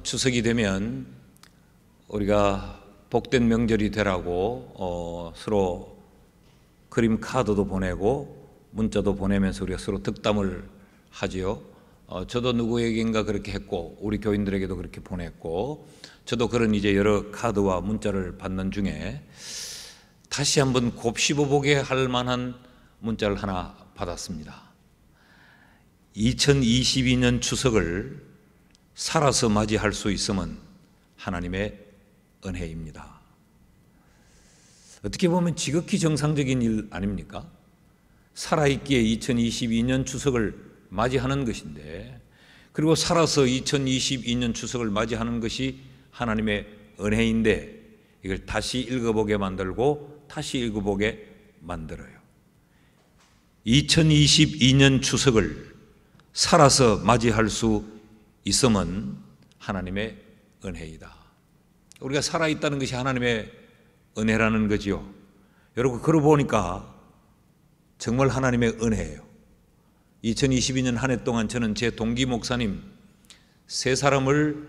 추석이 되면 우리가 복된 명절이 되라고 서로 그림 카드도 보내고 문자도 보내면서 우리가 서로 덕담을 하지요. 저도 누구에게인가 그렇게 했고 우리 교인들에게도 그렇게 보냈고 저도 그런 이제 여러 카드와 문자를 받는 중에 다시 한번 곱씹어보게 할 만한 문자를 하나 받았습니다. 2022년 추석을 살아서 맞이할 수 있음은 하나님의 은혜입니다. 어떻게 보면 지극히 정상적인 일 아닙니까? 살아있기에 2022년 추석을 맞이하는 것인데, 그리고 살아서 2022년 추석을 맞이하는 것이 하나님의 은혜인데, 이걸 다시 읽어보게 만들고 다시 읽어보게 만들어요. 2022년 추석을 살아서 맞이할 수 있음은 하나님의 은혜이다. 우리가 살아있다는 것이 하나님의 은혜라는 거지요. 여러분, 그러고 보니까 정말 하나님의 은혜예요. 2022년 한 해 동안 저는 제 동기 목사님 세 사람을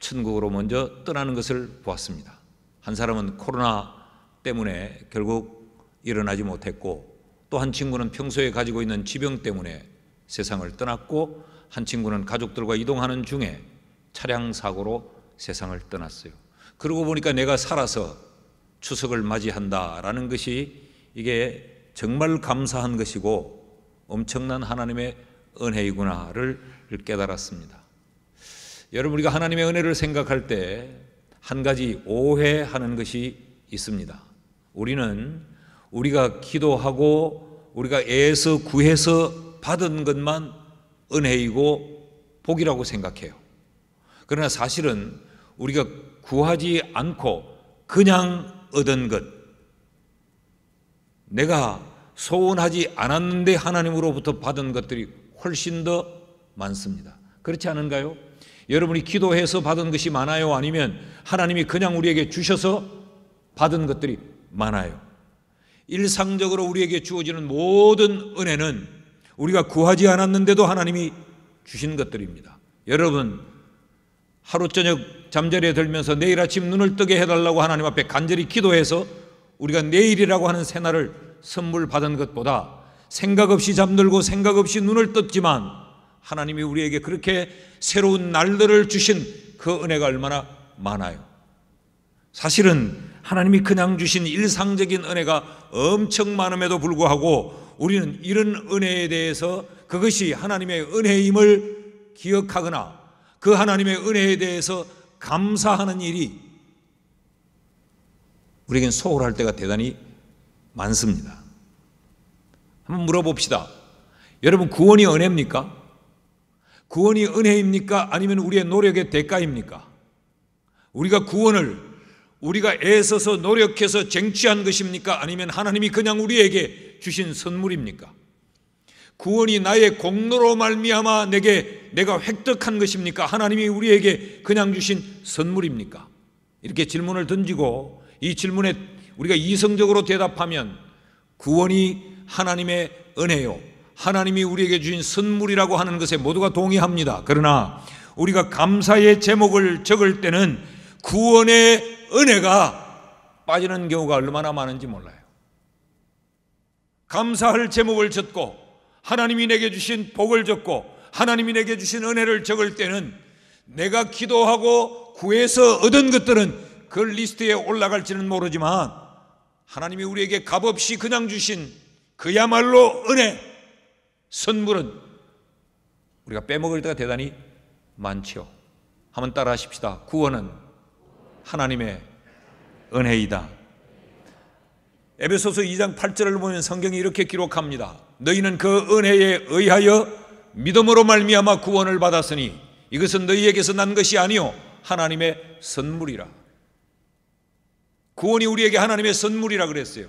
천국으로 먼저 떠나는 것을 보았습니다. 한 사람은 코로나 때문에 결국 일어나지 못했고, 또 한 친구는 평소에 가지고 있는 지병 때문에 세상을 떠났고, 한 친구는 가족들과 이동하는 중에 차량 사고로 세상을 떠났어요. 그러고 보니까 내가 살아서 추석을 맞이한다라는 것이 이게 정말 감사한 것이고 엄청난 하나님의 은혜이구나를 깨달았습니다. 여러분, 우리가 하나님의 은혜를 생각할 때 한 가지 오해하는 것이 있습니다. 우리는 우리가 기도하고 우리가 애써 구해서 받은 것만 은혜이고 복이라고 생각해요. 그러나 사실은 우리가 구하지 않고 그냥 얻은 것, 내가 소원하지 않았는데 하나님으로부터 받은 것들이 훨씬 더 많습니다. 그렇지 않은가요? 여러분이 기도해서 받은 것이 많아요? 아니면 하나님이 그냥 우리에게 주셔서 받은 것들이 많아요? 일상적으로 우리에게 주어지는 모든 은혜는 우리가 구하지 않았는데도 하나님이 주신 것들입니다. 여러분, 하루 저녁 잠자리에 들면서 내일 아침 눈을 뜨게 해달라고 하나님 앞에 간절히 기도해서 우리가 내일이라고 하는 새날을 선물 받은 것보다 생각 없이 잠들고 생각 없이 눈을 떴지만 하나님이 우리에게 그렇게 새로운 날들을 주신 그 은혜가 얼마나 많아요. 사실은 하나님이 그냥 주신 일상적인 은혜가 엄청 많음에도 불구하고 우리는 이런 은혜에 대해서 그것이 하나님의 은혜임을 기억하거나 그 하나님의 은혜에 대해서 감사하는 일이 우리에겐 소홀할 때가 대단히 많습니다. 한번 물어봅시다. 여러분, 구원이 은혜입니까? 구원이 은혜입니까? 아니면 우리의 노력의 대가입니까? 우리가 구원을 우리가 애써서 노력해서 쟁취한 것입니까? 아니면 하나님이 그냥 우리에게 주신 선물입니까? 구원이 나의 공로로 말미암아 내가 획득한 것입니까? 하나님이 우리에게 그냥 주신 선물입니까? 이렇게 질문을 던지고 이 질문에 우리가 이성적으로 대답하면 구원이 하나님의 은혜요, 하나님이 우리에게 주신 선물이라고 하는 것에 모두가 동의합니다. 그러나 우리가 감사의 제목을 적을 때는 구원의 은혜가 빠지는 경우가 얼마나 많은지 몰라요. 감사할 제목을 적고 하나님이 내게 주신 복을 적고 하나님이 내게 주신 은혜를 적을 때는 내가 기도하고 구해서 얻은 것들은 그 리스트에 올라갈지는 모르지만 하나님이 우리에게 값없이 그냥 주신 그야말로 은혜, 선물은 우리가 빼먹을 때가 대단히 많죠. 한번 따라 하십시다. 구원은 하나님의 은혜이다. 에베소서 2장 8절을 보면 성경이 이렇게 기록합니다. 너희는 그 은혜에 의하여 믿음으로 말미암아 구원을 받았으니 이것은 너희에게서 난 것이 아니요 하나님의 선물이라. 구원이 우리에게 하나님의 선물이라 그랬어요.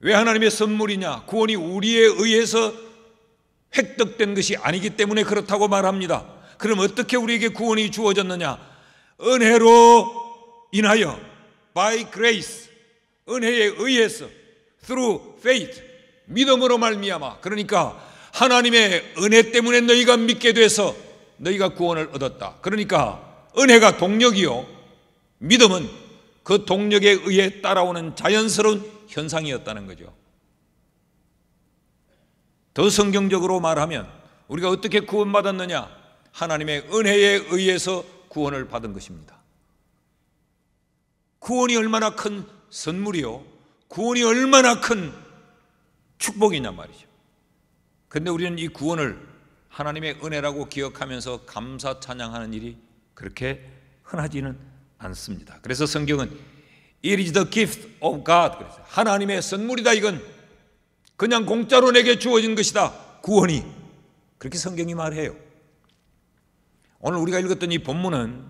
왜 하나님의 선물이냐? 구원이 우리에 의해서 획득된 것이 아니기 때문에 그렇다고 말합니다. 그럼 어떻게 우리에게 구원이 주어졌느냐? 은혜로 인하여, by grace, 은혜에 의해서, through faith, 믿음으로 말미암아. 그러니까 하나님의 은혜 때문에 너희가 믿게 돼서 너희가 구원을 얻었다. 그러니까 은혜가 동력이요, 믿음은 그 동력에 의해 따라오는 자연스러운 현상이었다는 거죠. 더 성경적으로 말하면 우리가 어떻게 구원받았느냐? 하나님의 은혜에 의해서 구원을 받은 것입니다. 구원이 얼마나 큰 선물이요, 구원이 얼마나 큰 축복이냐 말이죠. 그런데 우리는 이 구원을 하나님의 은혜라고 기억하면서 감사 찬양하는 일이 그렇게 흔하지는 않습니다. 그래서 성경은 It is the gift of God, 그래서 하나님의 선물이다, 이건 그냥 공짜로 내게 주어진 것이다, 구원이. 그렇게 성경이 말해요. 오늘 우리가 읽었던 이 본문은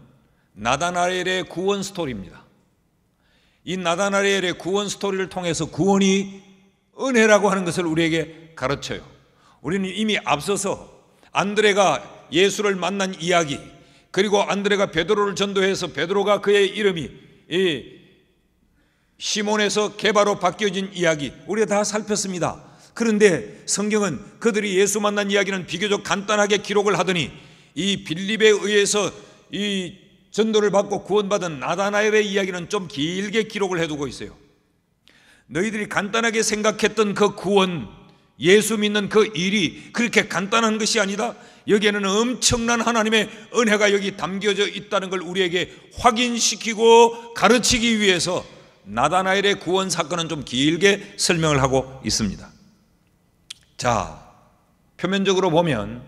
나다나엘의 구원 스토리입니다. 이 나다나엘의 구원 스토리를 통해서 구원이 은혜라고 하는 것을 우리에게 가르쳐요. 우리는 이미 앞서서 안드레가 예수를 만난 이야기, 그리고 안드레가 베드로를 전도해서 베드로가 그의 이름이 시몬에서 게바로 바뀌어진 이야기 우리가 다 살폈습니다. 그런데 성경은 그들이 예수 만난 이야기는 비교적 간단하게 기록을 하더니 이 빌립에 의해서 이 전도를 받고 구원받은 나다나엘의 이야기는 좀 길게 기록을 해두고 있어요. 너희들이 간단하게 생각했던 그 구원, 예수 믿는 그 일이 그렇게 간단한 것이 아니다. 여기에는 엄청난 하나님의 은혜가 여기 담겨져 있다는 걸 우리에게 확인시키고 가르치기 위해서 나다나엘의 구원 사건은 좀 길게 설명을 하고 있습니다. 자, 표면적으로 보면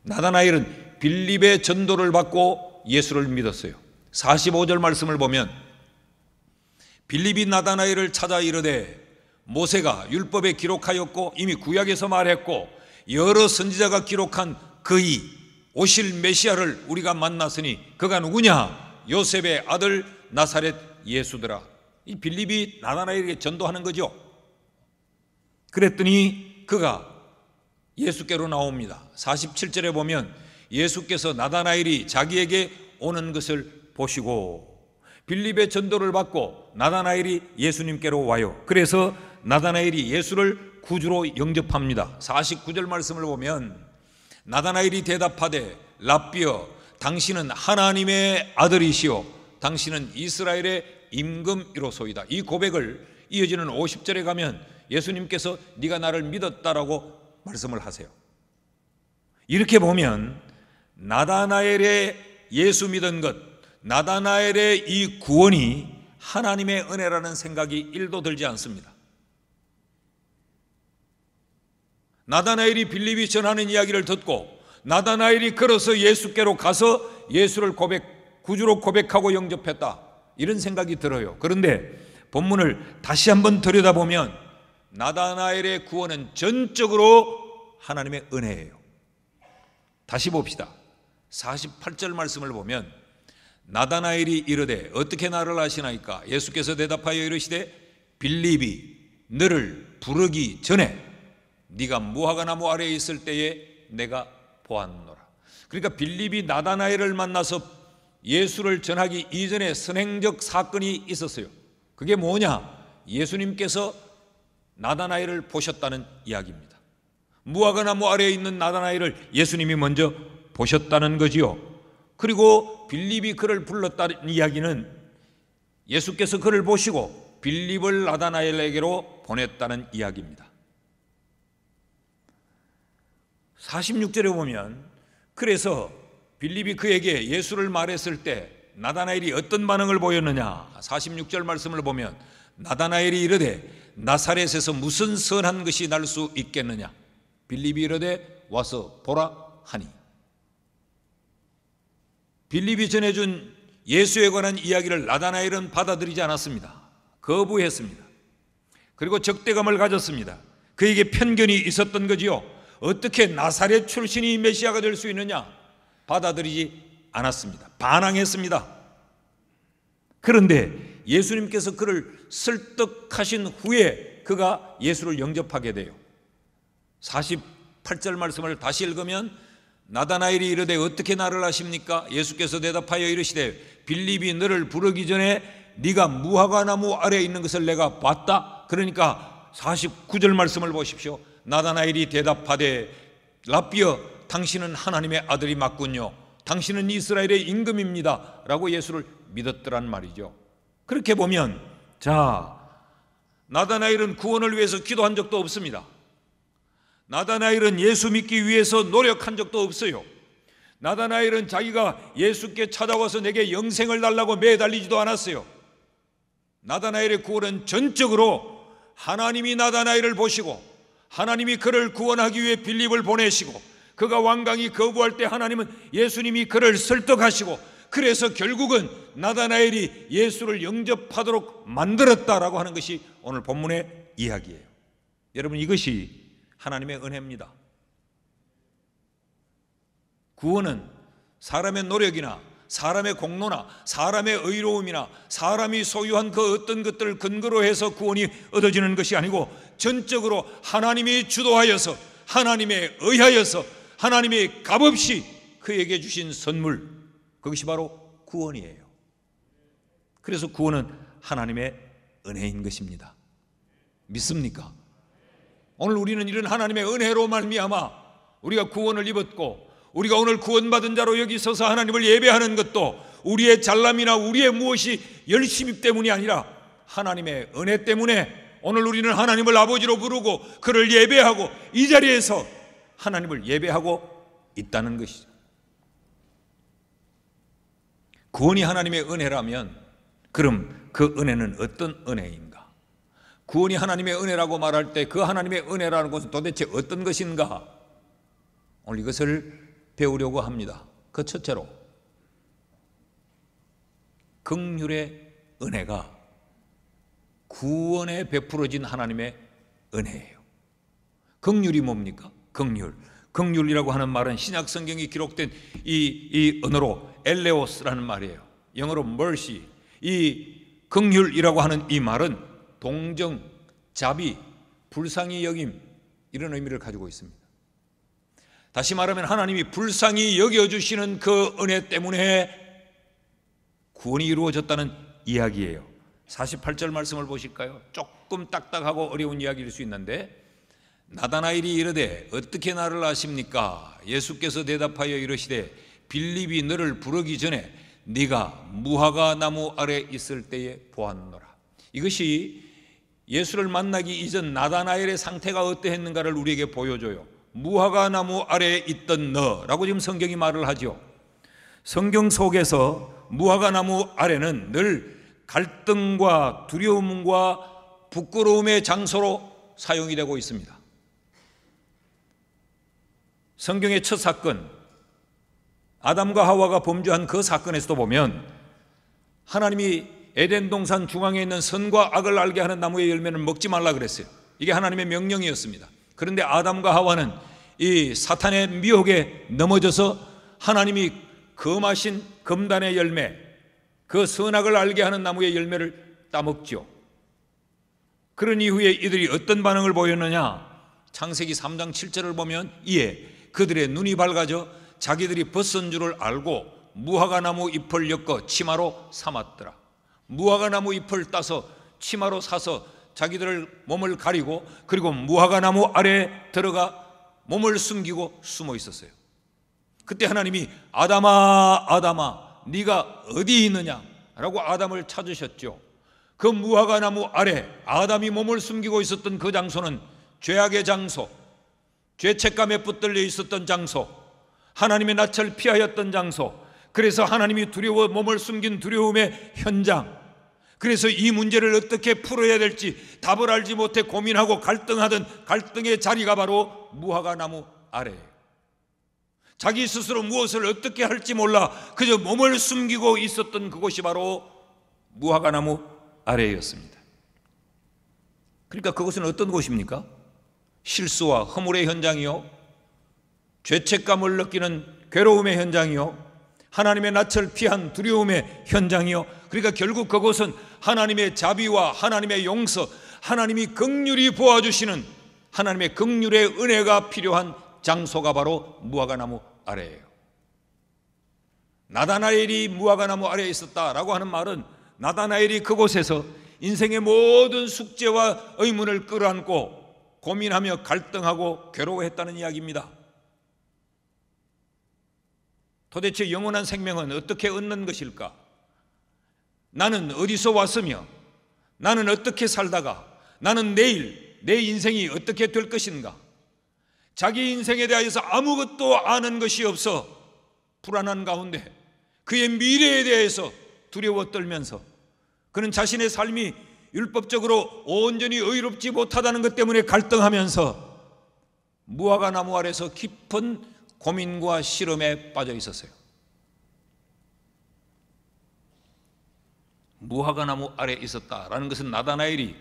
나다나엘은 빌립의 전도를 받고 예수를 믿었어요. 45절 말씀을 보면 빌립이 나다나엘을 찾아 이르되 모세가 율법에 기록하였고 이미 구약에서 말했고 여러 선지자가 기록한 그의 오실 메시아를 우리가 만났으니 그가 누구냐? 요셉의 아들 나사렛 예수더라. 이 빌립이 나다나엘에게 전도하는 거죠. 그랬더니 그가 예수께로 나옵니다. 47절에 보면 예수께서 나다나엘이 자기에게 오는 것을 보시고 빌립의 전도를 받고 나다나엘이 예수님께로 와요. 그래서 나다나엘이 예수를 구주로 영접합니다. 49절 말씀을 보면 나다나엘이 대답하되 라삐어 당신은 하나님의 아들이시오 당신은 이스라엘의 임금이로소이다. 이 고백을 이어지는 50절에 가면 예수님께서 네가 나를 믿었다라고 말씀을 하세요. 이렇게 보면 나다나엘의 예수 믿은 것, 나다나엘의 이 구원이 하나님의 은혜라는 생각이 1도 들지 않습니다. 나다나엘이 빌립이 전하는 이야기를 듣고 나다나엘이 걸어서 예수께로 가서 예수를 구주로 고백하고 영접했다, 이런 생각이 들어요. 그런데 본문을 다시 한번 들여다보면 나다나엘의 구원은 전적으로 하나님의 은혜예요. 다시 봅시다. 48절 말씀을 보면 나다나엘이 이르되 어떻게 나를 아시나이까? 예수께서 대답하여 이르시되 빌립이 너를 부르기 전에 네가 무화과 나무 아래에 있을 때에 내가 보았노라. 그러니까 빌립이 나다나엘을 만나서 예수를 전하기 이전에 선행적 사건이 있었어요. 그게 뭐냐? 예수님께서 나다나엘을 보셨다는 이야기입니다. 무화과 나무 아래에 있는 나다나엘을 예수님이 먼저 보셨다는 거지요. 그리고 빌립이 그를 불렀다는 이야기는 예수께서 그를 보시고 빌립을 나다나엘에게로 보냈다는 이야기입니다. 46절에 보면 그래서 빌립이 그에게 예수를 말했을 때 나다나엘이 어떤 반응을 보였느냐? 46절 말씀을 보면 나다나엘이 이르되 나사렛에서 무슨 선한 것이 날 수 있겠느냐? 빌립이 이르되 와서 보라 하니. 빌립이 전해준 예수에 관한 이야기를 나다나엘은 받아들이지 않았습니다. 거부했습니다. 그리고 적대감을 가졌습니다. 그에게 편견이 있었던 거지요. 어떻게 나사렛 출신이 메시아가 될 수 있느냐? 받아들이지 않았습니다. 반항했습니다. 그런데 예수님께서 그를 설득하신 후에 그가 예수를 영접하게 돼요. 48절 말씀을 다시 읽으면 나다나엘이 이르되 어떻게 나를 아십니까? 예수께서 대답하여 이르시되 빌립이 너를 부르기 전에 네가 무화과 나무 아래에 있는 것을 내가 봤다. 그러니까 49절 말씀을 보십시오. 나다나엘이 대답하되 라삐어 당신은 하나님의 아들이 맞군요. 당신은 이스라엘의 임금입니다 라고 예수를 믿었더란 말이죠. 그렇게 보면 자, 나다나엘은 구원을 위해서 기도한 적도 없습니다. 나다나엘은 예수 믿기 위해서 노력한 적도 없어요. 나다나엘은 자기가 예수께 찾아와서 내게 영생을 달라고 매달리지도 않았어요. 나다나엘의 구원은 전적으로 하나님이 나다나엘을 보시고 하나님이 그를 구원하기 위해 빌립을 보내시고 그가 완강히 거부할 때 하나님은 예수님이 그를 설득하시고 그래서 결국은 나다나엘이 예수를 영접하도록 만들었다라고 하는 것이 오늘 본문의 이야기예요. 여러분, 이것이 하나님의 은혜입니다. 구원은 사람의 노력이나 사람의 공로나 사람의 의로움이나 사람이 소유한 그 어떤 것들을 근거로 해서 구원이 얻어지는 것이 아니고 전적으로 하나님이 주도하여서 하나님에 의하여서 하나님이 값없이 그에게 주신 선물, 그것이 바로 구원이에요. 그래서 구원은 하나님의 은혜인 것입니다. 믿습니까? 오늘 우리는 이런 하나님의 은혜로 말미암아 우리가 구원을 입었고 우리가 오늘 구원받은 자로 여기 서서 하나님을 예배하는 것도 우리의 잘남이나 우리의 무엇이 열심히 때문이 아니라 하나님의 은혜 때문에 오늘 우리는 하나님을 아버지로 부르고 그를 예배하고 이 자리에서 하나님을 예배하고 있다는 것이죠. 구원이 하나님의 은혜라면 그럼 그 은혜는 어떤 은혜인가? 구원이 하나님의 은혜라고 말할 때 그 하나님의 은혜라는 것은 도대체 어떤 것인가? 오늘 이것을 배우려고 합니다. 그 첫째로 긍휼의 은혜가 구원에 베풀어진 하나님의 은혜예요. 긍휼이 뭡니까? 긍휼이라고 하는 말은 신약 성경이 기록된 이 언어로 엘레오스라는 말이에요. 영어로 mercy. 이 긍휼이라고 하는 이 말은 동정, 자비, 불쌍히 여김 이런 의미를 가지고 있습니다. 다시 말하면 하나님이 불쌍히 여겨주시는 그 은혜 때문에 구원이 이루어졌다는 이야기예요. 48절 말씀을 보실까요? 조금 딱딱하고 어려운 이야기일 수 있는데 나다나엘이 이르되 어떻게 나를 아십니까? 예수께서 대답하여 이르시되 빌립이 너를 부르기 전에 네가 무화과 나무 아래 있을 때에 보았노라. 이것이 예수를 만나기 이전 나다나엘의 상태가 어떠했는가를 우리에게 보여줘요. 무화과 나무 아래에 있던 너라고 지금 성경이 말을 하죠. 성경 속에서 무화과 나무 아래는 늘 갈등과 두려움과 부끄러움의 장소로 사용이 되고 있습니다. 성경의 첫 사건, 아담과 하와가 범죄한 그 사건에서도 보면 하나님이 에덴 동산 중앙에 있는 선과 악을 알게 하는 나무의 열매는 먹지 말라 그랬어요. 이게 하나님의 명령이었습니다. 그런데 아담과 하와는 이 사탄의 미혹에 넘어져서 하나님이 금하신 금단의 열매, 그 선악을 알게 하는 나무의 열매를 따먹죠. 그런 이후에 이들이 어떤 반응을 보였느냐? 창세기 3장 7절을 보면 이에 그들의 눈이 밝아져 자기들이 벗은 줄을 알고 무화과 나무 잎을 엮어 치마로 삼았더라. 무화과 나무 잎을 따서 치마로 사서 자기들 몸을 가리고 그리고 무화과 나무 아래에 들어가 몸을 숨기고 숨어 있었어요. 그때 하나님이 아담아 아담아 네가 어디 있느냐 라고 아담을 찾으셨죠. 그 무화과 나무 아래 아담이 몸을 숨기고 있었던 그 장소는 죄악의 장소, 죄책감에 붙들려 있었던 장소, 하나님의 낯을 피하였던 장소, 그래서 하나님이 두려워 몸을 숨긴 두려움의 현장, 그래서 이 문제를 어떻게 풀어야 될지 답을 알지 못해 고민하고 갈등하던 갈등의 자리가 바로 무화과 나무 아래예요. 자기 스스로 무엇을 어떻게 할지 몰라 그저 몸을 숨기고 있었던 그곳이 바로 무화과 나무 아래였습니다. 그러니까 그것은 어떤 곳입니까? 실수와 허물의 현장이요, 죄책감을 느끼는 괴로움의 현장이요, 하나님의 낯을 피한 두려움의 현장이요. 그러니까 결국 그곳은 하나님의 자비와 하나님의 용서, 하나님이 긍휼히 보아주시는 하나님의 긍휼의 은혜가 필요한 장소가 바로 무화과 나무 아래예요. 나다나엘이 무화과 나무 아래에 있었다라고 하는 말은 나다나엘이 그곳에서 인생의 모든 숙제와 의문을 끌어안고 고민하며 갈등하고 괴로워했다는 이야기입니다. 도대체 영원한 생명은 어떻게 얻는 것일까? 나는 어디서 왔으며 나는 어떻게 살다가 나는 내일 내 인생이 어떻게 될 것인가? 자기 인생에 대해서 아무것도 아는 것이 없어 불안한 가운데 그의 미래에 대해서 두려워 떨면서 그는 자신의 삶이 율법적으로 온전히 의롭지 못하다는 것 때문에 갈등하면서 무화과 나무 아래서 깊은 고민과 시름에 빠져 있었어요. 무화과 나무 아래 있었다라는 것은 나다나엘이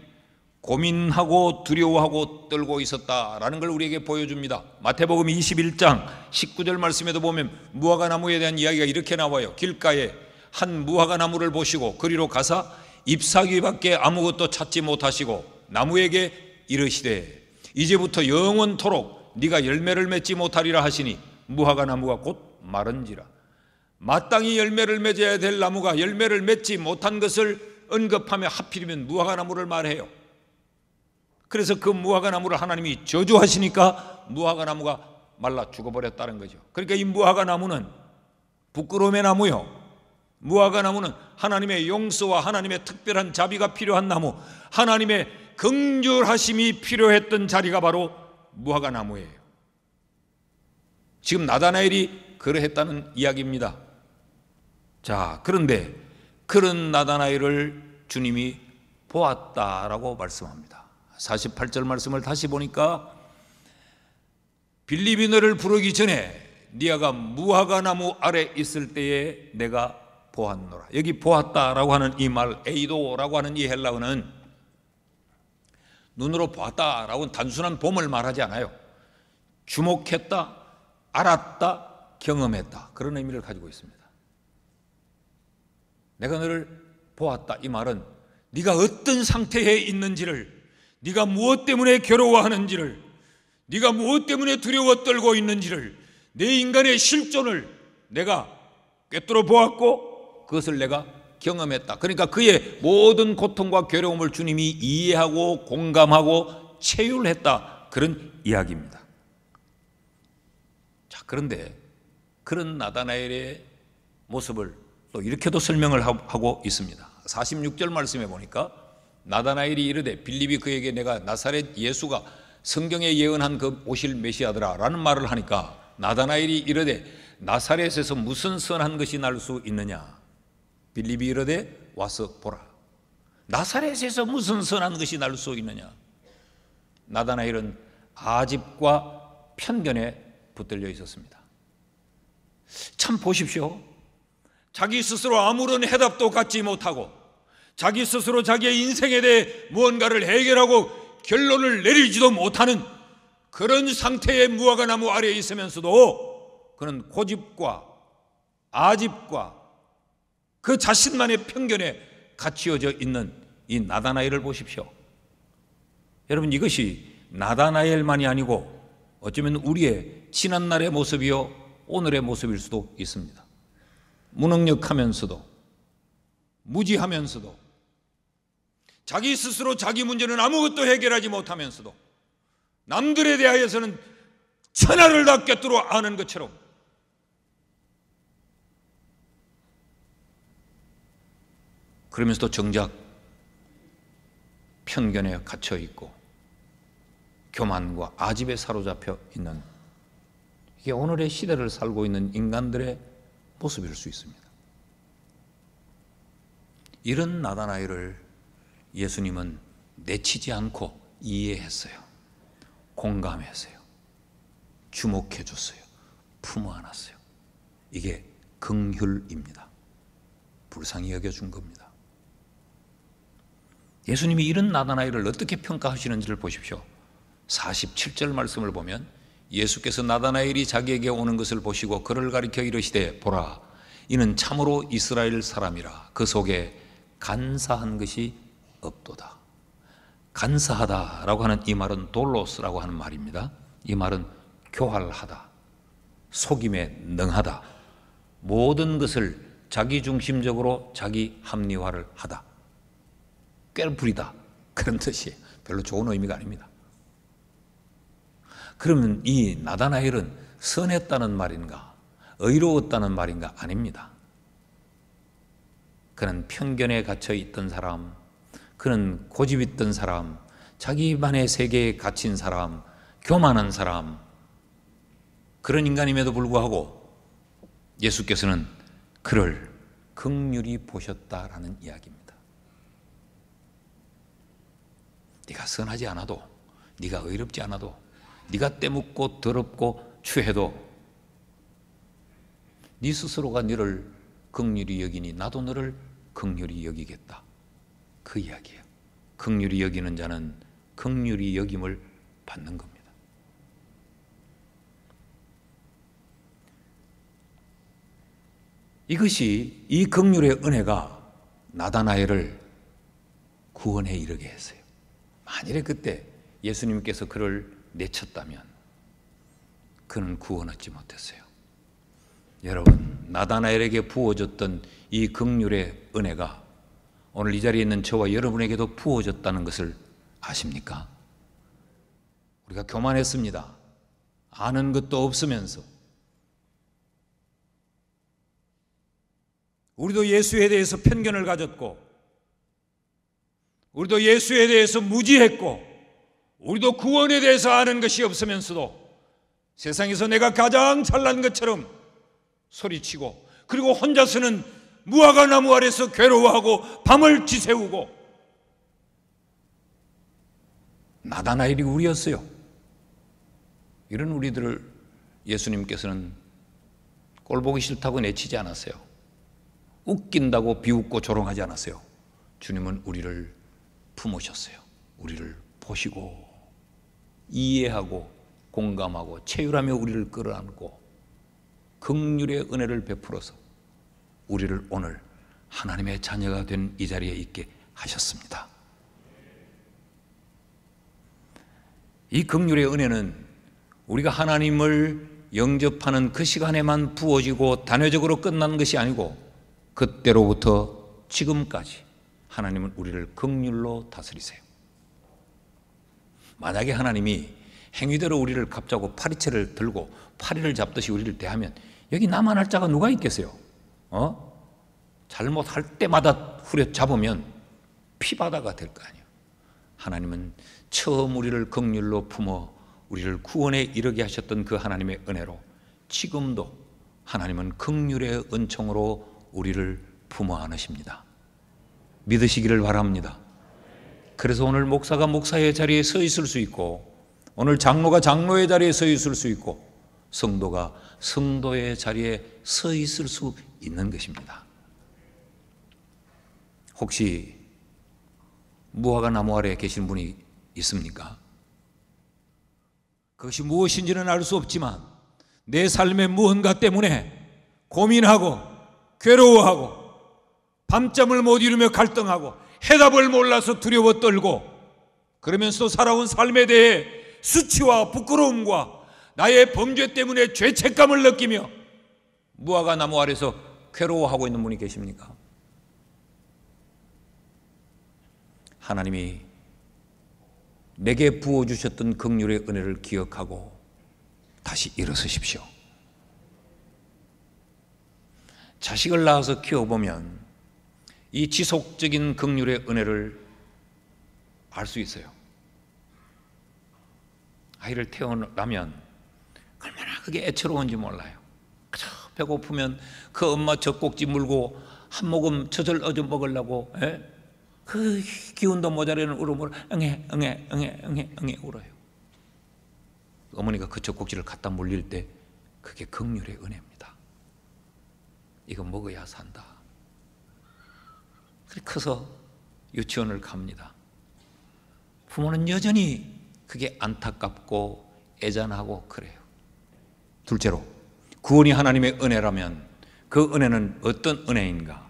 고민하고 두려워하고 떨고 있었다라는 걸 우리에게 보여줍니다. 마태복음 21장 19절 말씀에도 보면 무화과 나무에 대한 이야기가 이렇게 나와요. 길가에 한 무화과 나무를 보시고 그리로 가사 잎사귀밖에 아무것도 찾지 못하시고 나무에게 이르시되 이제부터 영원토록 네가 열매를 맺지 못하리라 하시니 무화과 나무가 곧 마른지라. 마땅히 열매를 맺어야 될 나무가 열매를 맺지 못한 것을 언급하며 하필이면 무화과 나무를 말해요. 그래서 그 무화과 나무를 하나님이 저주하시니까 무화과 나무가 말라 죽어버렸다는 거죠. 그러니까 이 무화과 나무는 부끄러움의 나무요, 무화과 나무는 하나님의 용서와 하나님의 특별한 자비가 필요한 나무, 하나님의 긍휼하심이 필요했던 자리가 바로 무화과 나무예요. 지금 나다나엘이 그러했다는 이야기입니다. 자, 그런데 그런 나다나엘을 주님이 보았다라고 말씀합니다. 48절 말씀을 다시 보니까 빌립이 너를 부르기 전에 네가 무화과 나무 아래 있을 때에 내가 보았노라. 여기 보았다라고 하는 이 말, 에이도라고 하는 이 헬라어는 눈으로 보았다라고는 단순한 봄을 말하지 않아요. 주목했다, 알았다, 경험했다, 그런 의미를 가지고 있습니다. 내가 너를 보았다, 이 말은 네가 어떤 상태에 있는지를, 네가 무엇 때문에 괴로워하는지를, 네가 무엇 때문에 두려워 떨고 있는지를, 내 인간의 실존을 내가 꿰뚫어 보았고 그것을 내가 경험했다. 그러니까 그의 모든 고통과 괴로움을 주님이 이해하고 공감하고 체휼했다, 그런 이야기입니다. 자, 그런데 그런 나다나엘의 모습을 또 이렇게도 설명을 하고 있습니다. 46절 말씀에 보니까 나다나엘이 이르되 빌립이 그에게 내가 나사렛 예수가 성경에 예언한 그 오실 메시아더라 라는 말을 하니까 나다나엘이 이르되 나사렛에서 무슨 선한 것이 날 수 있느냐? 빌립이 이르되 와서 보라. 나사렛에서 무슨 선한 것이 날 수 있느냐? 나다나엘은 아집과 편견에 붙들려 있었습니다. 참 보십시오. 자기 스스로 아무런 해답도 갖지 못하고 자기 스스로 자기의 인생에 대해 무언가를 해결하고 결론을 내리지도 못하는 그런 상태의 무화과 나무 아래에 있으면서도 그는 고집과 아집과 그 자신만의 편견에 갇혀져 있는 이 나다나엘을 보십시오. 여러분, 이것이 나다나엘만이 아니고 어쩌면 우리의 지난날의 모습이요 오늘의 모습일 수도 있습니다. 무능력하면서도 무지하면서도 자기 스스로 자기 문제는 아무것도 해결하지 못하면서도 남들에 대하여서는 천하를 다 꿰뚫어 아는 것처럼 그러면서도 정작 편견에 갇혀 있고 교만과 아집에 사로잡혀 있는, 이게 오늘의 시대를 살고 있는 인간들의 모습일 수 있습니다. 이런 나다나엘을 예수님은 내치지 않고 이해했어요. 공감했어요. 주목해 줬어요. 품어 안았어요. 이게 긍휼입니다. 불쌍히 여겨준 겁니다. 예수님이 이런 나다나엘을 어떻게 평가하시는지를 보십시오. 47절 말씀을 보면 예수께서 나다나엘이 자기에게 오는 것을 보시고 그를 가리켜 이르시되 보라, 이는 참으로 이스라엘 사람이라. 그 속에 간사한 것이 없도다. 간사하다라고 하는 이 말은 돌로스라고 하는 말입니다. 이 말은 교활하다, 속임에 능하다, 모든 것을 자기중심적으로 자기 합리화를 하다, 꾀부리다, 그런 뜻이에요. 별로 좋은 의미가 아닙니다. 그러면 이 나다나엘은 선했다는 말인가, 의로웠다는 말인가? 아닙니다. 그는 편견에 갇혀 있던 사람, 그는 고집 있던 사람, 자기만의 세계에 갇힌 사람, 교만한 사람, 그런 인간임에도 불구하고 예수께서는 그를 긍휼히 보셨다라는 이야기입니다. 네가 선하지 않아도, 네가 의롭지 않아도, 네가 때묻고 더럽고 추해도 네 스스로가 너를 긍휼히 여기니 나도 너를 긍휼히 여기겠다. 그 이야기예요. 긍휼히 여기는 자는 긍휼히 여김을 받는 겁니다. 이것이, 이 긍휼의 은혜가 나다나엘을 구원에 이르게 했어요. 만일에 그때 예수님께서 그를 내쳤다면 그는 구원 얻지 못했어요. 여러분, 나다나엘에게 부어졌던 이 긍휼의 은혜가 오늘 이 자리에 있는 저와 여러분에게도 부어졌다는 것을 아십니까? 우리가 교만했습니다. 아는 것도 없으면서 우리도 예수에 대해서 편견을 가졌고, 우리도 예수에 대해서 무지했고, 우리도 구원에 대해서 아는 것이 없으면서도 세상에서 내가 가장 잘난 것처럼 소리치고, 그리고 혼자서는 무화과 나무 아래서 괴로워하고 밤을 지새우고, 나다나엘이 우리였어요. 이런 우리들을 예수님께서는 꼴보기 싫다고 내치지 않았어요. 웃긴다고 비웃고 조롱하지 않았어요. 주님은 우리를 품으셨어요. 우리를 보시고 이해하고 공감하고 체휼하며 우리를 끌어안고 긍휼의 은혜를 베풀어서 우리를 오늘 하나님의 자녀가 된 이 자리에 있게 하셨습니다. 이 긍휼의 은혜는 우리가 하나님을 영접하는 그 시간에만 부어지고 단회적으로 끝난 것이 아니고 그때로부터 지금까지 하나님은 우리를 긍휼로 다스리세요. 만약에 하나님이 행위대로 우리를 갑자고 파리채를 들고 파리를 잡듯이 우리를 대하면 여기 나만 할 자가 누가 있겠어요? 잘못할 때마다 후려잡으면 피바다가 될 거 아니에요. 하나님은 처음 우리를 긍휼로 품어 우리를 구원에 이르게 하셨던 그 하나님의 은혜로 지금도 하나님은 긍휼의 은총으로 우리를 품어 안으십니다. 믿으시기를 바랍니다. 그래서 오늘 목사가 목사의 자리에 서 있을 수 있고, 오늘 장로가 장로의 자리에 서 있을 수 있고, 성도가 성도의 자리에 서 있을 수 있는 것입니다. 혹시 무화과 나무 아래에 계신 분이 있습니까? 그것이 무엇인지는 알 수 없지만 내 삶의 무언가 때문에 고민하고 괴로워하고 밤잠을 못 이루며 갈등하고 해답을 몰라서 두려워 떨고 그러면서 살아온 삶에 대해 수치와 부끄러움과 나의 범죄 때문에 죄책감을 느끼며 무화과 나무 아래서 괴로워하고 있는 분이 계십니까? 하나님이 내게 부어주셨던 긍휼의 은혜를 기억하고 다시 일어서십시오. 자식을 낳아서 키워보면 이 지속적인 긍휼의 은혜를 알 수 있어요. 아이를 태어나면 얼마나 그게 애처로운지 몰라요. 그저 배고프면 그 엄마 젖꼭지 물고 한 모금 젖을 얻어 먹으려고 그 기운도 모자라는 울음을 응애 울어요. 어머니가 그 젖꼭지를 갖다 물릴 때 그게 긍휼의 은혜입니다. 이거 먹어야 산다. 그래 커서 유치원을 갑니다. 부모는 여전히 그게 안타깝고 애잔하고 그래요. 둘째로, 구원이 하나님의 은혜라면 그 은혜는 어떤 은혜인가?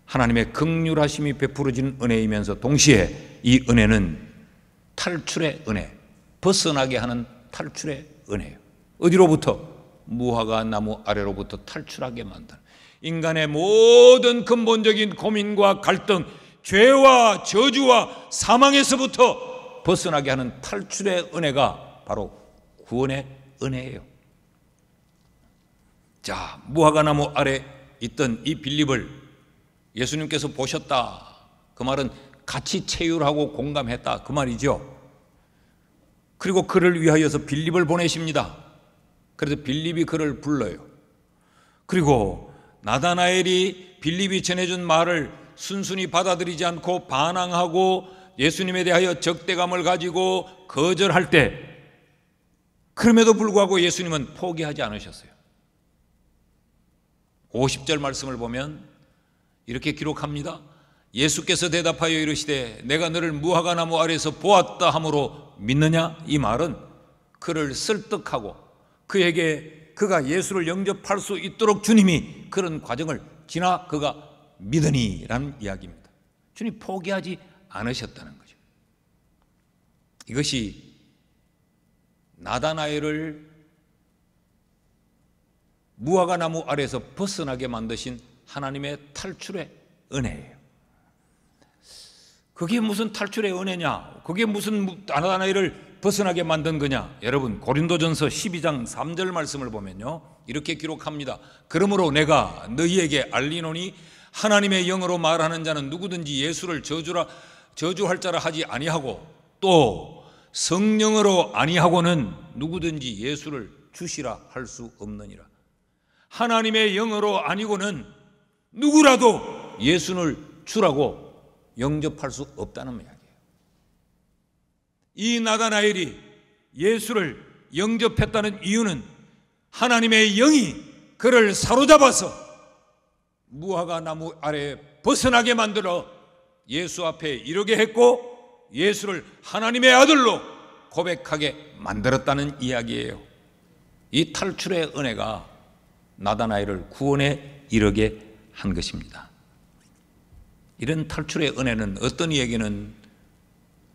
하나님의 긍휼하심이 베풀어진 은혜이면서 동시에 이 은혜는 탈출의 은혜, 벗어나게 하는 탈출의 은혜예요. 어디로부터? 무화과 나무 아래로부터 탈출하게 만드는, 인간의 모든 근본적인 고민과 갈등, 죄와 저주와 사망에서부터 벗어나게 하는 탈출의 은혜가 바로 구원의 은혜예요. 자, 무화과나무 아래 있던 이 빌립을 예수님께서 보셨다. 그 말은 같이 체휼하고 공감했다, 그 말이죠. 그리고 그를 위하여서 빌립을 보내십니다. 그래서 빌립이 그를 불러요. 그리고 나다나엘이 빌립이 전해준 말을 순순히 받아들이지 않고 반항하고 예수님에 대하여 적대감을 가지고 거절할 때, 그럼에도 불구하고 예수님은 포기하지 않으셨어요. 50절 말씀을 보면 이렇게 기록합니다. 예수께서 대답하여 이르시되 내가 너를 무화과나무 아래에서 보았다 함으로 믿느냐? 이 말은 그를 설득하고 그에게 그가 예수를 영접할 수 있도록 주님이 그런 과정을 지나 그가 믿으니라는 이야기입니다. 주님 포기하지 않으셨다는 거죠. 이것이 나다나엘을 무화과나무 아래에서 벗어나게 만드신 하나님의 탈출의 은혜예요. 그게 무슨 탈출의 은혜냐? 그게 무슨 나다나엘을 벗어나게 만든 거냐? 여러분, 고린도전서 12장 3절 말씀을 보면요, 이렇게 기록합니다. 그러므로 내가 너희에게 알리노니 하나님의 영으로 말하는 자는 누구든지 예수를 저주할 자라 하지 아니하고 또 성령으로 아니하고는 누구든지 예수를 주시라 할 수 없느니라. 하나님의 영으로 아니고는 누구라도 예수를 주라고 영접할 수 없다는 이야기예요. 이 나다나엘이 예수를 영접했다는 이유는 하나님의 영이 그를 사로잡아서 무화과나무 아래에 벗어나게 만들어 예수 앞에 이르게 했고 예수를 하나님의 아들로 고백하게 만들었다는 이야기예요. 이 탈출의 은혜가 나다나엘을 구원에 이르게 한 것입니다. 이런 탈출의 은혜는 어떤 이에게는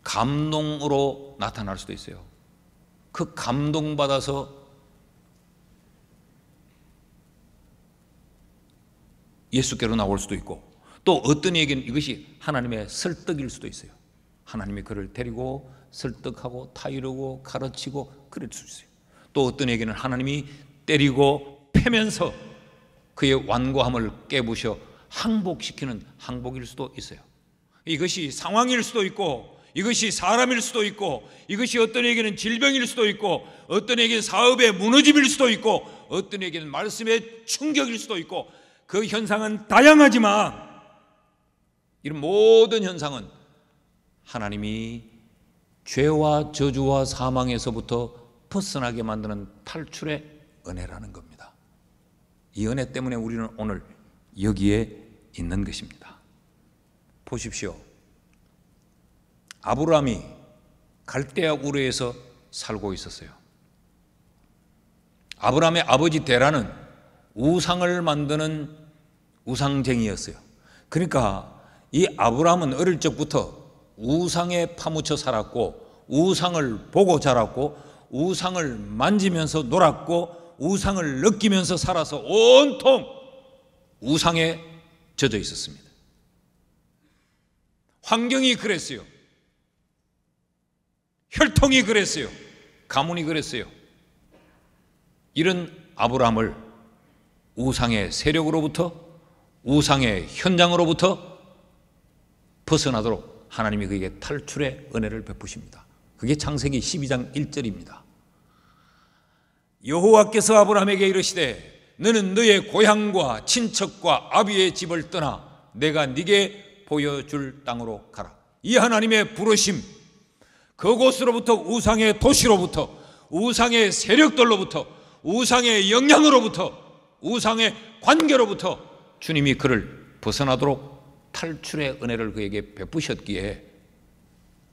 감동으로 나타날 수도 있어요. 그 감동받아서 예수께로 나올 수도 있고, 또 어떤 이에게는 이것이 하나님의 설득일 수도 있어요. 하나님이 그를 데리고 설득하고 타이르고 가르치고 그럴 수 있어요. 또 어떤 이에게는 하나님이 때리고 패면서 그의 완고함을 깨부셔 항복시키는 항복일 수도 있어요. 이것이 상황일 수도 있고, 이것이 사람일 수도 있고, 이것이 어떤 이에게는 질병일 수도 있고, 어떤 이에게는 사업의 무너짐일 수도 있고, 어떤 이에게는 말씀의 충격일 수도 있고, 그 현상은 다양하지만 이런 모든 현상은 하나님이 죄와 저주와 사망에서부터 벗어나게 만드는 탈출의 은혜라는 겁니다. 이 은혜 때문에 우리는 오늘 여기에 있는 것입니다. 보십시오. 아브라함이 갈대아 우르에서 살고 있었어요. 아브라함의 아버지 데라는 우상을 만드는 우상쟁이였어요. 그러니까 이 아브라함은 어릴 적부터 우상에 파묻혀 살았고, 우상을 보고 자랐고, 우상을 만지면서 놀았고, 우상을 느끼면서 살아서 온통 우상에 젖어 있었습니다. 환경이 그랬어요. 혈통이 그랬어요. 가문이 그랬어요. 이런 아브라함을 우상의 세력으로부터, 우상의 현장으로부터 벗어나도록 하나님이 그에게 탈출의 은혜를 베푸십니다. 그게 창세기 12장 1절입니다. 여호와께서 아브라함에게 이르시되 너는 너의 고향과 친척과 아비의 집을 떠나 내가 네게 보여줄 땅으로 가라. 이 하나님의 부르심, 그곳으로부터, 우상의 도시로부터, 우상의 세력들로부터, 우상의 영향으로부터, 우상의 관계로부터 주님이 그를 벗어나도록 탈출의 은혜를 그에게 베푸셨기에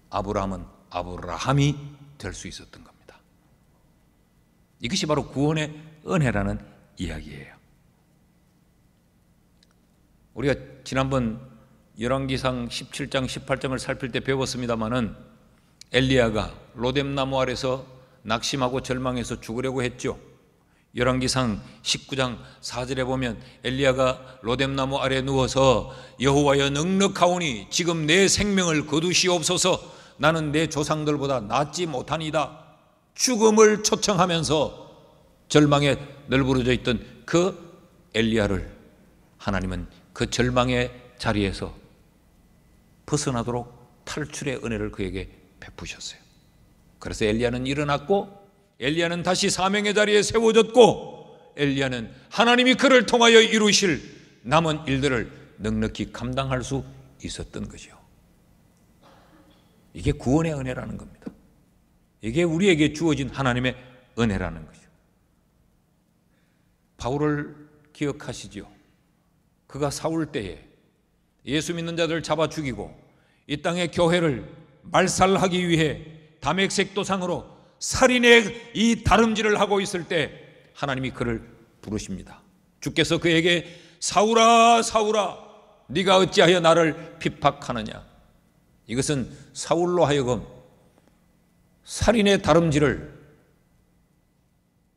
아브라함은 아브라함이 될 수 있었던 겁니다. 이것이 바로 구원의 은혜라는 이야기예요. 우리가 지난번 열왕기상 17장 18장을 살필 때 배웠습니다마는 엘리야가 로뎀나무 아래서 낙심하고 절망해서 죽으려고 했죠. 열왕기상 19장 4절에 보면 엘리야가 로뎀나무 아래 누워서 여호와여 넉넉하오니 지금 내 생명을 거두시옵소서. 나는 내 조상들보다 낫지 못하니이다. 죽음을 초청하면서 절망에 널브러져 있던 그 엘리야를 하나님은 그 절망의 자리에서 벗어나도록 탈출의 은혜를 그에게 베푸셨어요. 그래서 엘리야는 일어났고, 엘리야는 다시 사명의 자리에 세워졌고, 엘리야는 하나님이 그를 통하여 이루실 남은 일들을 넉넉히 감당할 수 있었던 거죠. 이게 구원의 은혜라는 겁니다. 이게 우리에게 주어진 하나님의 은혜라는 거죠. 바울을 기억하시죠? 그가 사울 때에 예수 믿는 자들을 잡아 죽이고 이 땅의 교회를 말살하기 위해 다메섹 도상으로 살인의 이 다름질을 하고 있을 때 하나님이 그를 부르십니다. 주께서 그에게 사울아 사울아 네가 어찌하여 나를 핍박하느냐. 이것은 사울로 하여금 살인의 다름질을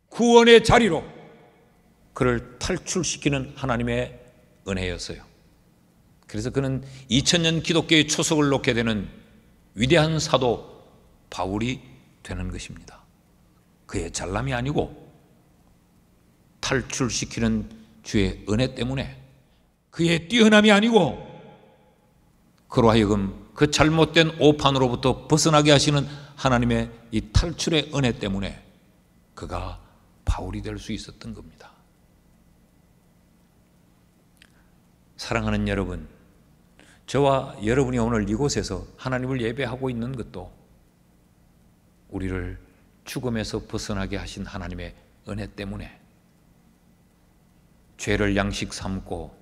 구원의 자리로 그를 탈출시키는 하나님의 은혜였어요. 그래서 그는 2000년 기독교의 초석을 놓게 되는 위대한 사도 바울이 되는 것입니다. 그의 잘남이 아니고 탈출시키는 주의 은혜 때문에, 그의 뛰어남이 아니고 그로 하여금 그 잘못된 오판으로부터 벗어나게 하시는 하나님의 이 탈출의 은혜 때문에 그가 바울이 될 수 있었던 겁니다. 사랑하는 여러분, 저와 여러분이 오늘 이곳에서 하나님을 예배하고 있는 것도 우리를 죽음에서 벗어나게 하신 하나님의 은혜 때문에, 죄를 양식 삼고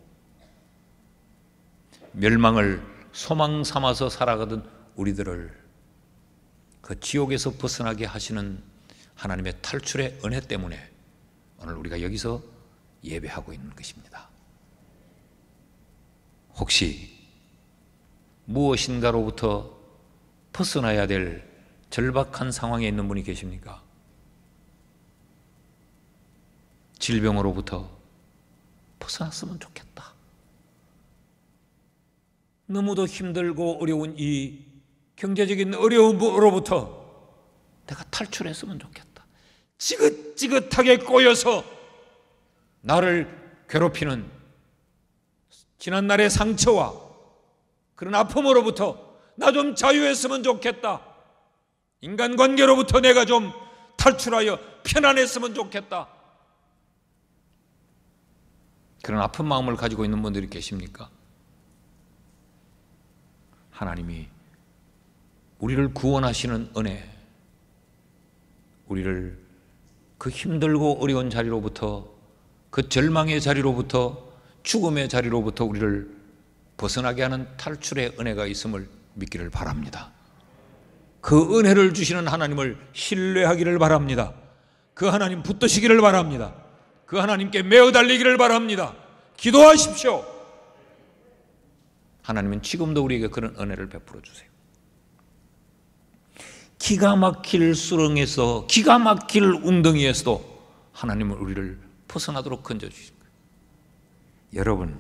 멸망을 소망 삼아서 살아가던 우리들을 그 지옥에서 벗어나게 하시는 하나님의 탈출의 은혜 때문에 오늘 우리가 여기서 예배하고 있는 것입니다. 혹시 무엇인가로부터 벗어나야 될 절박한 상황에 있는 분이 계십니까? 질병으로부터 벗어났으면 좋겠다. 너무도 힘들고 어려운 이 경제적인 어려움으로부터 내가 탈출했으면 좋겠다. 지긋지긋하게 꼬여서 나를 괴롭히는 지난날의 상처와 그런 아픔으로부터 나 좀 자유했으면 좋겠다. 인간관계로부터 내가 좀 탈출하여 편안했으면 좋겠다. 그런 아픈 마음을 가지고 있는 분들이 계십니까? 하나님이 우리를 구원하시는 은혜, 우리를 그 힘들고 어려운 자리로부터, 그 절망의 자리로부터, 죽음의 자리로부터 우리를 벗어나게 하는 탈출의 은혜가 있음을 믿기를 바랍니다. 그 은혜를 주시는 하나님을 신뢰하기를 바랍니다. 그 하나님 붙드시기를 바랍니다. 그 하나님께 매어 달리기를 바랍니다. 기도하십시오. 하나님은 지금도 우리에게 그런 은혜를 베풀어 주세요. 기가 막힐 수렁에서, 기가 막힐 웅덩이에서도 하나님은 우리를 벗어나도록 건져주신 거예요. 여러분,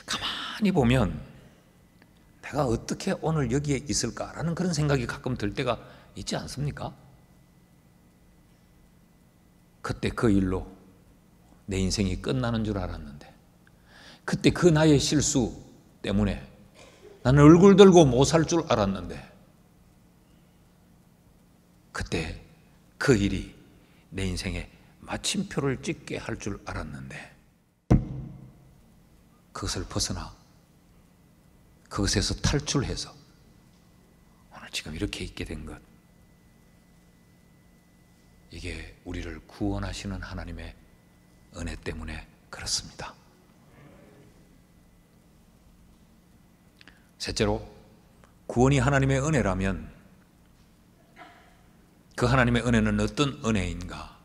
가만히 보면 내가 어떻게 오늘 여기에 있을까라는 그런 생각이 가끔 들 때가 있지 않습니까? 그때 그 일로 내 인생이 끝나는 줄 알았는데, 그때 그 나의 실수 때문에 나는 얼굴 들고 못 살 줄 알았는데, 그때 그 일이 내 인생에 마침표를 찍게 할 줄 알았는데, 그것을 벗어나 그것에서 탈출해서 오늘 지금 이렇게 있게 된 것, 이게 우리를 구원하시는 하나님의 은혜 때문에 그렇습니다. 셋째로, 구원이 하나님의 은혜라면 그 하나님의 은혜는 어떤 은혜인가?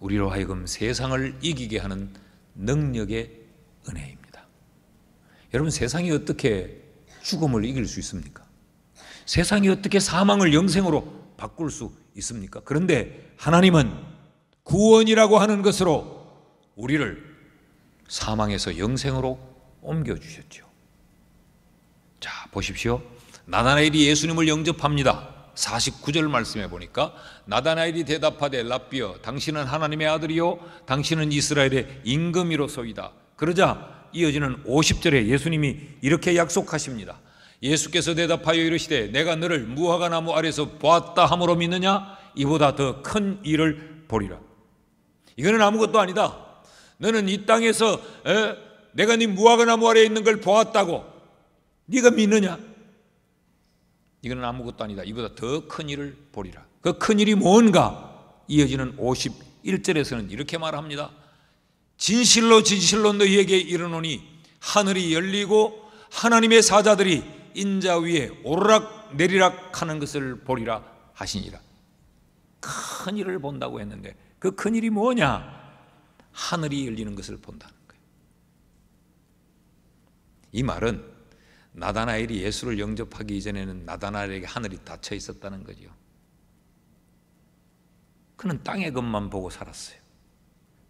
우리로 하여금 세상을 이기게 하는 능력의 은혜입니다. 여러분, 세상이 어떻게 죽음을 이길 수 있습니까? 세상이 어떻게 사망을 영생으로 바꿀 수 있습니까? 그런데 하나님은 구원이라고 하는 것으로 우리를 사망에서 영생으로 옮겨주셨죠. 자, 보십시오. 나다나엘이 예수님을 영접합니다. 49절 말씀해 보니까 나다나엘이 대답하되 랍비여 당신은 하나님의 아들이요 당신은 이스라엘의 임금이로소이다. 그러자 이어지는 50절에 예수님이 이렇게 약속하십니다. 예수께서 대답하여 이르시되 내가 너를 무화과 나무 아래서 보았다 함으로 믿느냐? 이보다 더 큰 일을 보리라. 이거는 아무것도 아니다. 너는 이 땅에서 내가 네 무화과 나무 아래에 있는 걸 보았다고 네가 믿느냐? 이거는 아무것도 아니다. 이보다 더 큰 일을 보리라. 그 큰 일이 뭔가? 이어지는 51절에서는 이렇게 말합니다. 진실로 진실로 너희에게 이르노니 하늘이 열리고 하나님의 사자들이 인자 위에 오르락 내리락 하는 것을 보리라 하시니라. 큰 일을 본다고 했는데 그 큰 일이 뭐냐? 하늘이 열리는 것을 본다는 거예요. 이 말은 나다나엘이 예수를 영접하기 이전에는 나다나엘에게 하늘이 닫혀 있었다는 거죠. 그는 땅의 것만 보고 살았어요.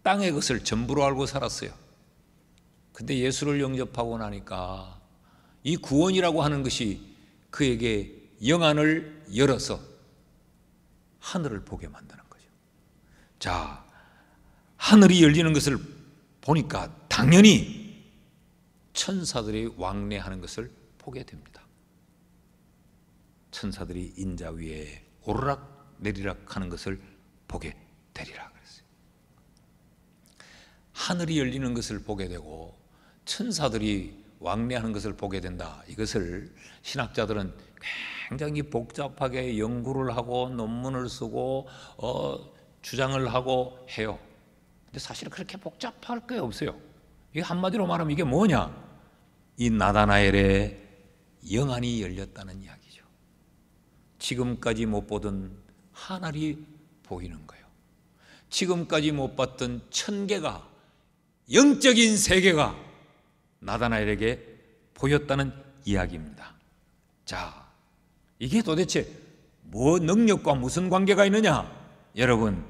땅의 것을 전부로 알고 살았어요. 근데 예수를 영접하고 나니까 이 구원이라고 하는 것이 그에게 영안을 열어서 하늘을 보게 만드는 거죠. 자, 하늘이 열리는 것을 보니까 당연히 천사들이 왕래하는 것을 보게 됩니다. 천사들이 인자 위에 오르락 내리락 하는 것을 보게 되리라 그랬어요. 하늘이 열리는 것을 보게 되고 천사들이 왕래하는 것을 보게 된다. 이것을 신학자들은 굉장히 복잡하게 연구를 하고 논문을 쓰고 주장을 하고 해요. 근데 사실 그렇게 복잡할 게 없어요. 이게 한마디로 말하면 이게 뭐냐? 이 나다나엘의 영안이 열렸다는 이야기죠. 지금까지 못 보던 하늘이 보이는 거예요. 지금까지 못 봤던 천계가, 영적인 세계가 나다나엘에게 보였다는 이야기입니다. 자, 이게 도대체 뭐 능력과 무슨 관계가 있느냐? 여러분,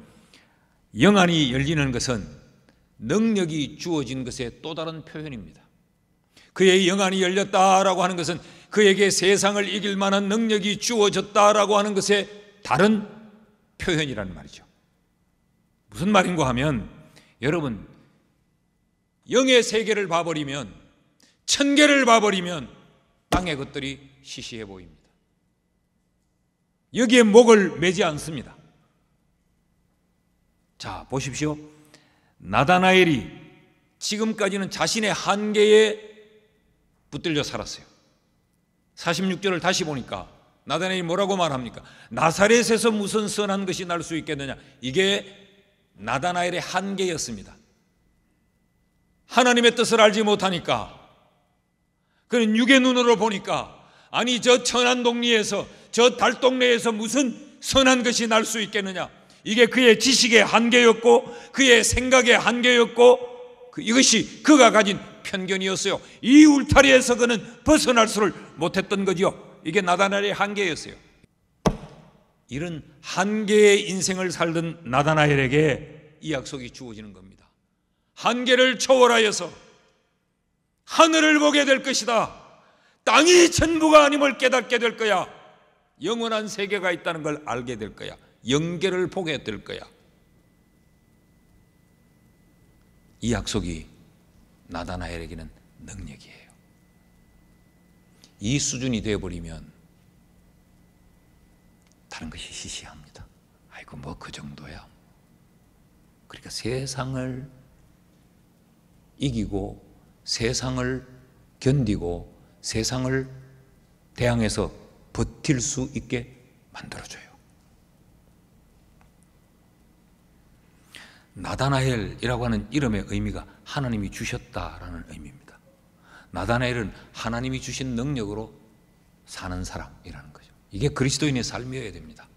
영안이 열리는 것은 능력이 주어진 것의 또 다른 표현입니다. 그의 영안이 열렸다라고 하는 것은 그에게 세상을 이길 만한 능력이 주어졌다라고 하는 것의 다른 표현이라는 말이죠. 무슨 말인가 하면 여러분, 영의 세계를 봐버리면, 천계를 봐버리면 땅의 것들이 시시해 보입니다. 여기에 목을 매지 않습니다. 자, 보십시오. 나다나엘이 지금까지는 자신의 한계에 붙들려 살았어요. 46절을 다시 보니까 나다나엘이 뭐라고 말합니까? 나사렛에서 무슨 선한 것이 날 수 있겠느냐? 이게 나다나엘의 한계였습니다. 하나님의 뜻을 알지 못하니까, 그는 육의 눈으로 보니까 아니 저 천한 동리에서, 저 달동네에서 무슨 선한 것이 날 수 있겠느냐? 이게 그의 지식의 한계였고 그의 생각의 한계였고 이것이 그가 가진 편견이었어요. 이 울타리에서 그는 벗어날 수를 못했던 거죠. 이게 나다나엘의 한계였어요. 이런 한계의 인생을 살던 나다나엘에게 이 약속이 주어지는 겁니다. 한계를 초월하여서 하늘을 보게 될 것이다. 땅이 전부가 아님을 깨닫게 될 거야. 영원한 세계가 있다는 걸 알게 될 거야. 영계를 보게 될 거야. 이 약속이 나다나엘에게는 능력이에요. 이 수준이 되어버리면 다른 것이 시시합니다. 아이고 뭐 그 정도야. 그러니까 세상을 이기고 세상을 견디고 세상을 대항해서 버틸 수 있게 만들어줘요. 나다나엘이라고 하는 이름의 의미가 하나님이 주셨다라는 의미입니다. 나다나엘은 하나님이 주신 능력으로 사는 사람이라는 거죠. 이게 그리스도인의 삶이어야 됩니다.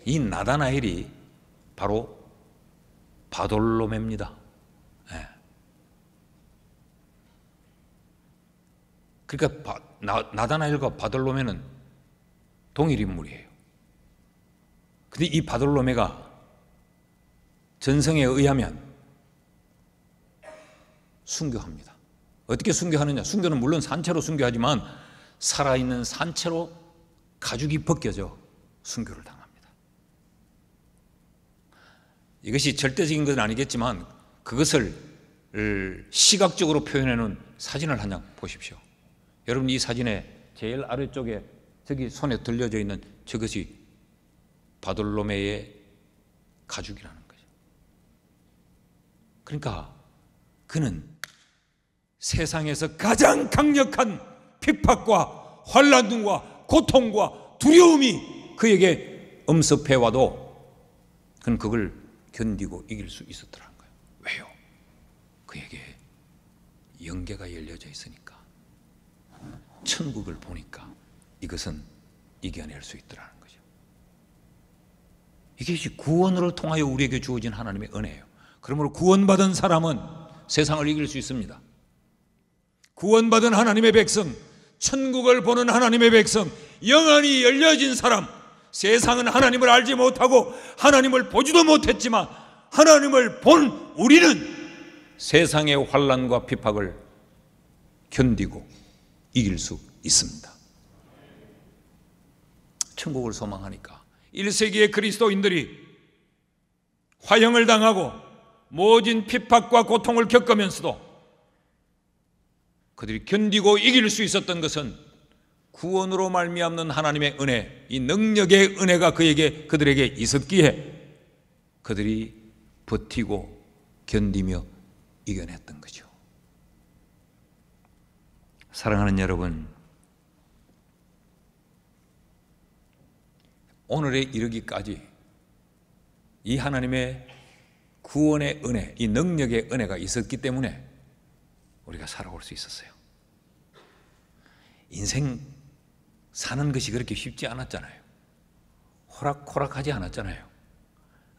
이 나다나엘이 바로 바돌로메입니다. 네. 그러니까 나다나엘과 바돌로메는 동일 인물이에요. 근데 이 바돌로메가 전성에 의하면 순교합니다. 어떻게 순교하느냐? 순교는 물론 산채로 순교하지만 살아있는 산채로 가죽이 벗겨져 순교를 당합니다. 이것이 절대적인 것은 아니겠지만 그것을 시각적으로 표현해 놓은 사진을 한 장 보십시오. 여러분, 이 사진의 제일 아래쪽에 저기 손에 들려져 있는 저것이 바돌로메의 가죽이라는 거죠. 그러니까 그는 세상에서 가장 강력한 핍박과 환난과 고통과 두려움이 그에게 엄습해 와도 그는 그걸 견디고 이길 수 있었더라는 거예요. 왜요? 그에게 영계가 열려져 있으니까, 천국을 보니까 이것은 이겨낼 수 있더라는 거죠. 이것이 구원을 통하여 우리에게 주어진 하나님의 은혜예요. 그러므로 구원받은 사람은 세상을 이길 수 있습니다. 구원받은 하나님의 백성, 천국을 보는 하나님의 백성, 영안이 열려진 사람, 세상은 하나님을 알지 못하고 하나님을 보지도 못했지만 하나님을 본 우리는 세상의 환난과 핍박을 견디고 이길 수 있습니다. 천국을 소망하니까 1세기의 그리스도인들이 화형을 당하고 모진 핍박과 고통을 겪으면서도 그들이 견디고 이길 수 있었던 것은 구원으로 말미암는 하나님의 은혜, 이 능력의 은혜가 그들에게 있었기에 그들이 버티고 견디며 이겨냈던 거죠. 사랑하는 여러분, 오늘에 이르기까지 이 하나님의 구원의 은혜, 이 능력의 은혜가 있었기 때문에 우리가 살아올 수 있었어요. 인생 사는 것이 그렇게 쉽지 않았잖아요. 호락호락하지 않았잖아요.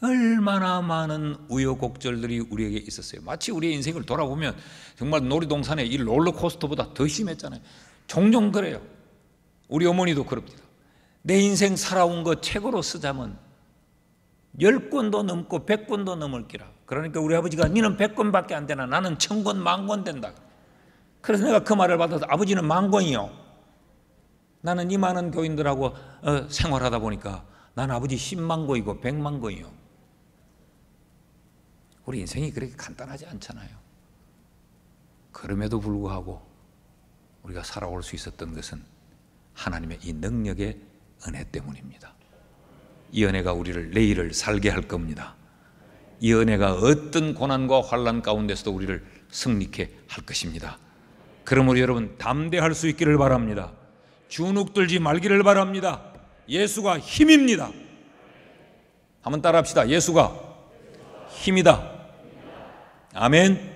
얼마나 많은 우여곡절들이 우리에게 있었어요. 마치 우리의 인생을 돌아보면 정말 놀이동산의 이 롤러코스터보다 더 심했잖아요. 종종 그래요. 우리 어머니도 그럽니다. 내 인생 살아온 거 책으로 쓰자면 10권도 넘고 100권도 넘을 기라. 그러니까 우리 아버지가 니는 100권밖에 안 되나, 나는 1000권, 10,000권 된다. 그래서 내가 그 말을 받아서 아버지는 10,000권이요. 나는 이 많은 교인들하고 생활하다 보니까 나는 아버지 10,000,000권이고 100,000,000권이요. 우리 인생이 그렇게 간단하지 않잖아요. 그럼에도 불구하고 우리가 살아올 수 있었던 것은 하나님의 이 능력의 은혜 때문입니다. 이 은혜가 우리를 내일을 살게 할 겁니다. 이 은혜가 어떤 고난과 환난 가운데서도 우리를 승리케 할 것입니다. 그러므로 여러분 담대할 수 있기를 바랍니다. 주눅 들지 말기를 바랍니다. 예수가 힘입니다. 한번 따라합시다. 예수가 힘이다. 아멘.